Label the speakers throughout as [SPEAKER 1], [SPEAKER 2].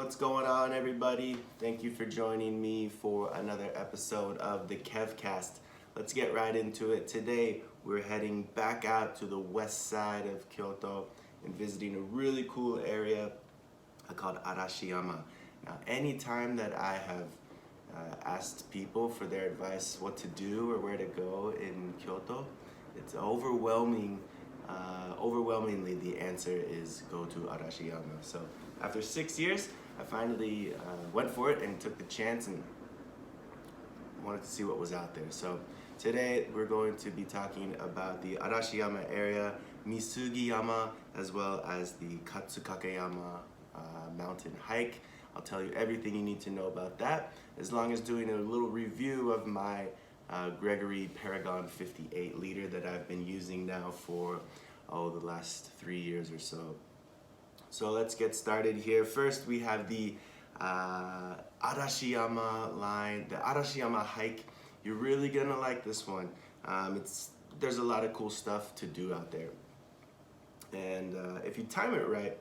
[SPEAKER 1] what's going on, everybody? Thank you for joining me for another episode of the Kevcast. Let's get right into it. Today, we're heading back out to the west side of Kyoto and visiting a really cool area called Arashiyama. Now, anytime that I have asked people for their advice what to do or where to go in Kyoto, it's overwhelmingly the answer is go to Arashiyama. So after 6 years, I finally went for it and took the chance and wanted to see what was out there. So today we're going to be talking about the Arashiyama area, Misugiyama, as well as the Katsukakeyama mountain hike. I'll tell you everything you need to know about that, as long as doing a little review of my Gregory Paragon 58 liter that I've been using now for the last 3 years or so. So let's get started here. First, we have the Arashiyama line, the Arashiyama hike. You're really gonna like this one. There's a lot of cool stuff to do out there. And if you time it right,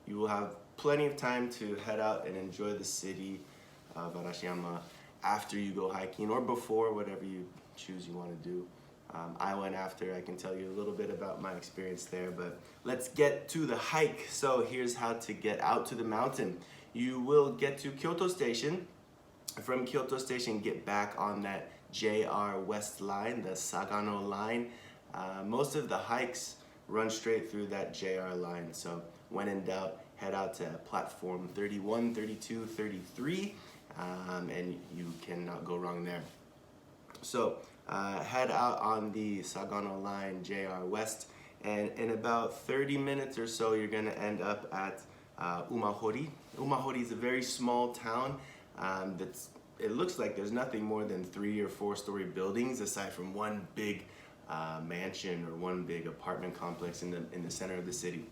[SPEAKER 1] you will have plenty of time to head out and enjoy the city of Arashiyama after you go hiking or before, whatever you choose you want to do. I went after. I can tell you a little bit about my experience there, but let's get to the hike. So here's how to get out to the mountain. You will get to Kyoto Station. From Kyoto Station, get back on that JR West line, the Sagano line. Most of the hikes run straight through that JR line. So when in doubt, head out to platform 31, 32, 33, and you cannot go wrong there. So head out on the Sagano line, JR West, and in about 30 minutes or so, you're gonna end up at Umahori. Umahori is a very small town it looks like there's nothing more than 3 or 4 story buildings aside from one big mansion or one big apartment complex in the center of the city.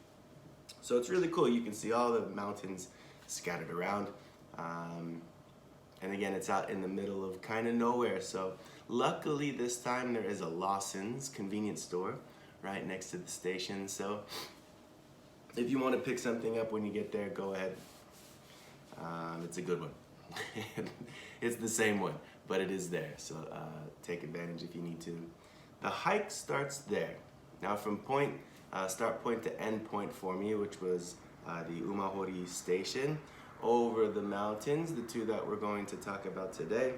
[SPEAKER 1] So it's really cool. You can see all the mountains scattered around. And again, it's out in the middle of kind of nowhere. So luckily this time there is a Lawson's convenience store right next to the station. So if you want to pick something up when you get there, go ahead. It's a good one. It's the same one, but it is there. So take advantage if you need to. The hike starts there. Now from start point to end point for me, which was the Umahori station, over the mountains, the two that we're going to talk about today,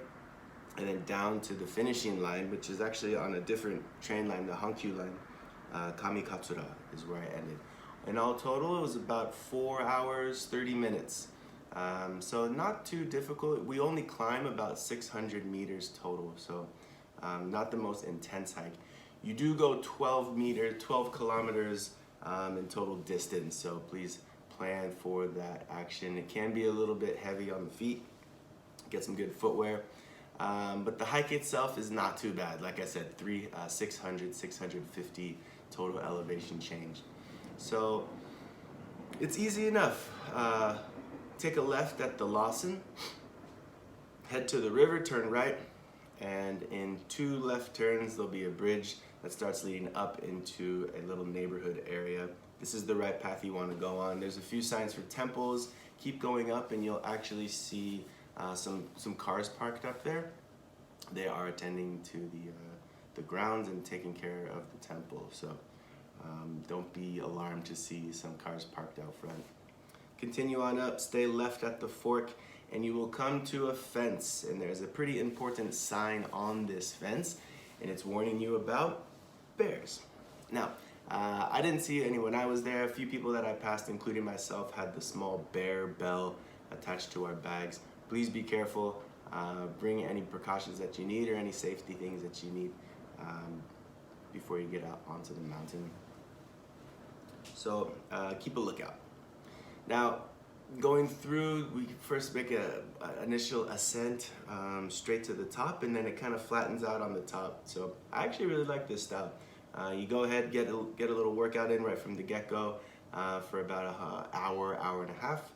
[SPEAKER 1] and then down to the finishing line, which is actually on a different train line, the Hankyu line. Kamikatsura is where I ended. In all total, it was about 4 hours, 30 minutes. So not too difficult. We only climb about 600 meters total, so not the most intense hike. You do go 12 kilometers in total distance, so please plan for that action. It can be a little bit heavy on the feet. Get some good footwear. But the hike itself is not too bad. Like I said, 650 total elevation change. So it's easy enough. Take a left at the Lawson, head to the river, turn right, and in 2 left turns there'll be a bridge that starts leading up into a little neighborhood area. This is the right path you want to go on. There's a few signs for temples. Keep going up and you'll actually see some cars parked up there. They are attending to the grounds and taking care of the temple. So don't be alarmed to see some cars parked out front. Continue on up, stay left at the fork, and you will come to a fence. And there's a pretty important sign on this fence, and it's warning you about bears. Now, I didn't see any when I was there. A few people that I passed, including myself, had the small bear bell attached to our bags. Please be careful. Bring any precautions that you need or any safety things that you need before you get out onto the mountain. So keep a lookout. Now, going through, we first make an initial ascent straight to the top, and then it kind of flattens out on the top. So I actually really like this style. You go ahead, get a little workout in right from the get-go for about an hour and a half.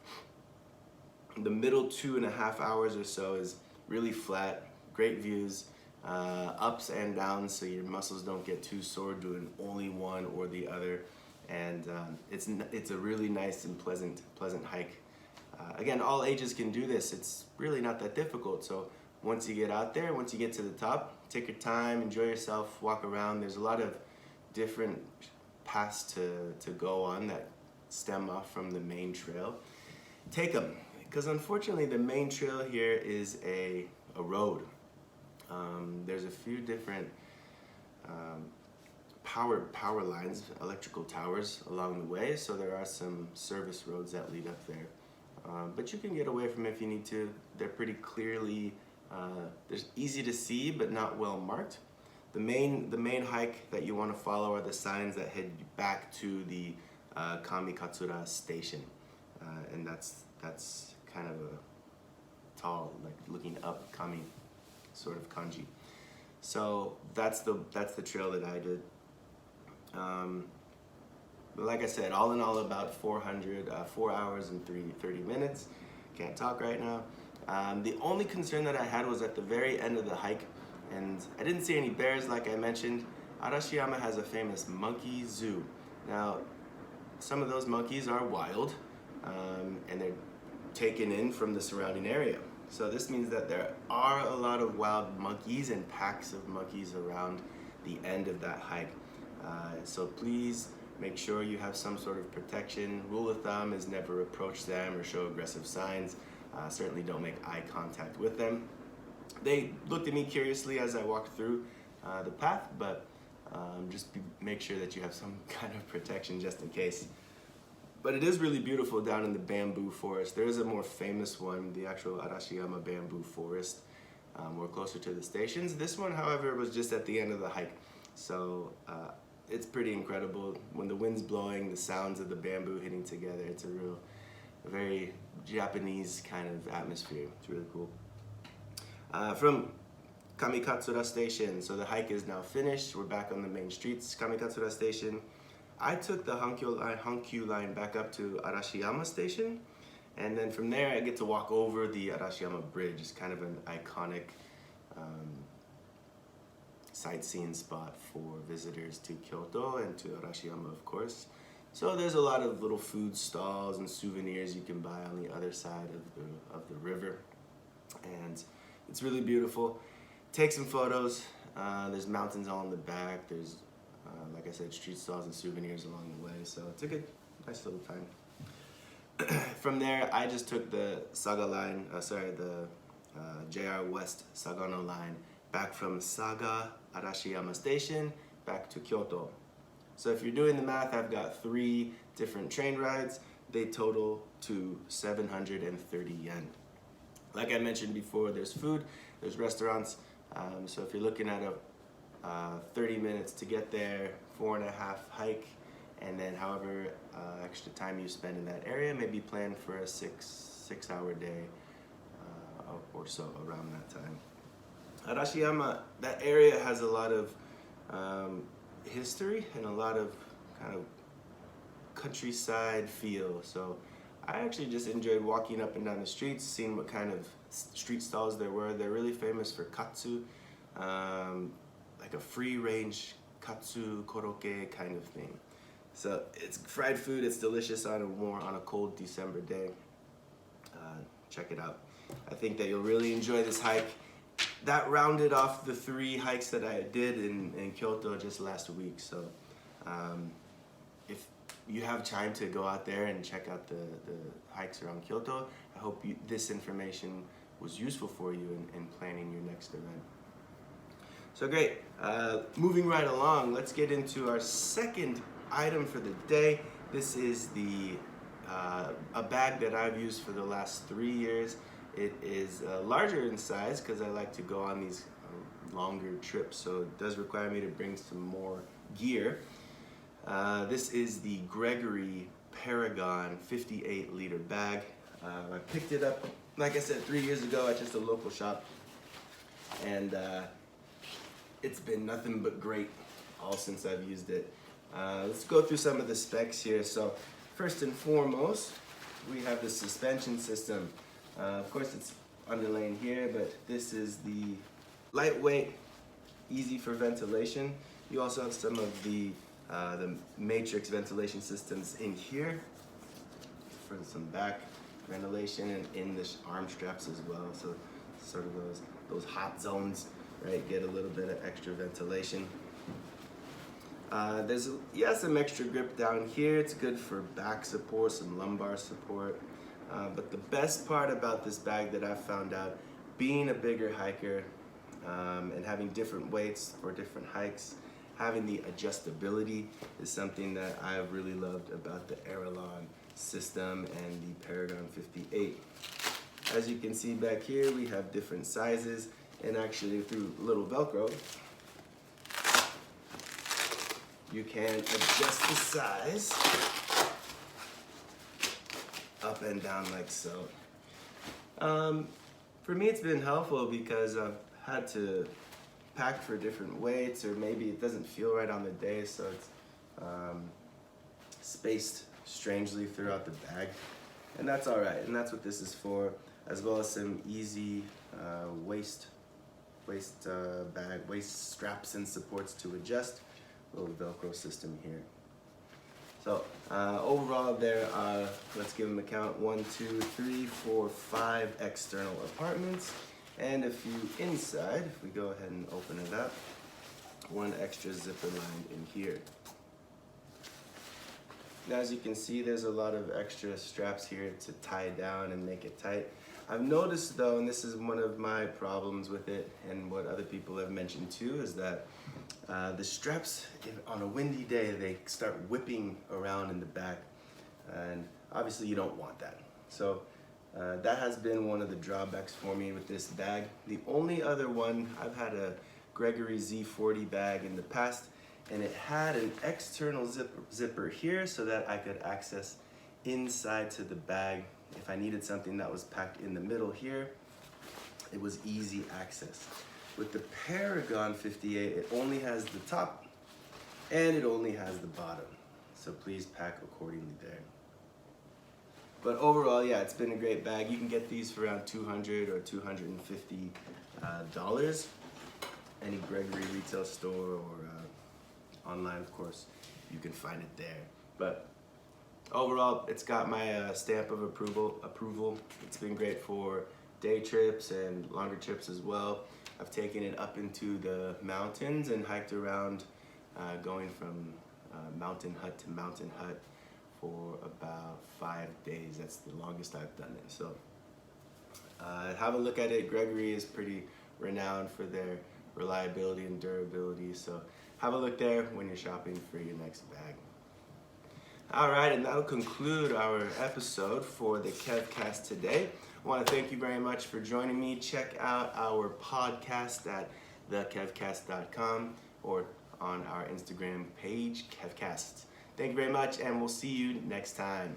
[SPEAKER 1] The middle 2.5 hours or so is really flat, great views, ups and downs, so your muscles don't get too sore doing only one or the other. And it's a really nice and pleasant hike. Again, all ages can do this. It's really not that difficult. So once you get out there, once you get to the top, take your time, enjoy yourself, walk around. There's a lot of different paths to go on that stem off from the main trail. Take them, because unfortunately the main trail here is a road. There's a few different power lines, electrical towers along the way, so there are some service roads that lead up there. But you can get away from it if you need to. They're pretty clearly, they're easy to see but not well marked. The main hike that you want to follow are the signs that head back to the Kamikatsura station, and that's kind of a tall, like looking up, kami sort of kanji. So that's the trail that I did. But like I said, all in all, about 4 hours and 30 minutes. Can't talk right now. The only concern that I had was at the very end of the hike, and I didn't see any bears like I mentioned. Arashiyama has a famous monkey zoo. Now, some of those monkeys are wild, and they're taken in from the surrounding area. So this means that there are a lot of wild monkeys and packs of monkeys around the end of that hike. So please make sure you have some sort of protection. Rule of thumb is never approach them or show aggressive signs. Certainly don't make eye contact with them. They looked at me curiously as I walked through the path, but make sure that you have some kind of protection just in case. But it is really beautiful down in the bamboo forest. There is a more famous one, the actual Arashiyama bamboo forest, more closer to the stations. This one, however, was just at the end of the hike. So it's pretty incredible. When the wind's blowing, the sounds of the bamboo hitting together, it's a very Japanese kind of atmosphere. It's really cool. From Kamikatsura Station, so the hike is now finished. We're back on the main streets. Kamikatsura Station. I took the Hankyu line back up to Arashiyama Station, and then from there I get to walk over the Arashiyama Bridge. It's kind of an iconic sightseeing spot for visitors to Kyoto and to Arashiyama, of course. So there's a lot of little food stalls and souvenirs you can buy on the other side of the river, and it's really beautiful. Take some photos. There's mountains all in the back. There's like I said, street stalls and souvenirs along the way, so it's a good, nice little time. From there, I just took the Saga line, the JR West Sagano line, back from Saga Arashiyama Station back to Kyoto. So if you're doing the math, I've got 3 different train rides. They total to 730 yen. Like I mentioned before, there's food, there's restaurants. So if you're looking at a 30 minutes to get there, 4.5 hike, and then however extra time you spend in that area, maybe plan for a 6-hour day or so around that time. Arashiyama, that area has a lot of history and a lot of kind of countryside feel. So I actually just enjoyed walking up and down the streets, seeing what kind of street stalls there were. They're really famous for katsu, like a free-range katsu koroke kind of thing. So it's fried food. It's delicious on a cold December day. Check it out. I think that you'll really enjoy this hike. That rounded off the 3 hikes that I did in Kyoto just last week. So if you have time to go out there and check out the hikes around Kyoto, I hope this information was useful for you in planning your next event. So great, moving right along, let's get into our second item for the day. This is a bag that I've used for the last 3 years. It is larger in size because I like to go on these longer trips, so it does require me to bring some more gear. This is the Gregory Paragon 58-liter bag. I picked it up, like I said, 3 years ago at just a local shop, and it's been nothing but great all since I've used it. Let's go through some of the specs here. So first and foremost, we have the suspension system. Of course, it's underlaying here, but this is the lightweight, easy for ventilation. You also have some of the matrix ventilation systems in here for some back ventilation in the arm straps as well. So sort of those hot zones, right? Get a little bit of extra ventilation. There's some extra grip down here. It's good for back support, some lumbar support. But the best part about this bag that I've found out, being a bigger hiker and having different weights for different hikes, having the adjustability is something that I've really loved about the Arashiyama system and the Paragon 58. As you can see back here, we have different sizes, and actually through little Velcro, you can adjust the size up and down like so. For me, it's been helpful because I've had to pack for different weights, or maybe it doesn't feel right on the day, so it's spaced strangely throughout the bag, and that's all right. And that's what this is for, as well as some easy waist straps and supports to adjust. Little Velcro system here. So overall, there are, let's give them a count, 1, 2, 3, 4, 5 external apartments, and a few inside. If we go ahead and open it up, one extra zipper line in here. Now, as you can see, there's a lot of extra straps here to tie down and make it tight. I've noticed though, and this is one of my problems with it, and what other people have mentioned too, is that the straps, on a windy day, they start whipping around in the back, and obviously you don't want that. So that has been one of the drawbacks for me with this bag. The only other one, I've had a Gregory Z40 bag in the past, and it had an external zipper here so that I could access inside to the bag. If I needed something that was packed in the middle here, it was easy access. With the Paragon 58, it only has the top and it only has the bottom. So please pack accordingly there. But overall, yeah, it's been a great bag. You can get these for around $200 or $250. Any Gregory retail store or online, of course, you can find it there. But overall, it's got my stamp of approval. It's been great for day trips and longer trips as well. I've taken it up into the mountains and hiked around, going from mountain hut to mountain hut for about 5 days. That's the longest I've done it. So have a look at it. Gregory is pretty renowned for their reliability and durability. So have a look there when you're shopping for your next bag. All right, and that'll conclude our episode for the KevCast today. I want to thank you very much for joining me. Check out our podcast at thekevcast.com or on our Instagram page, KevCast. Thank you very much, and we'll see you next time.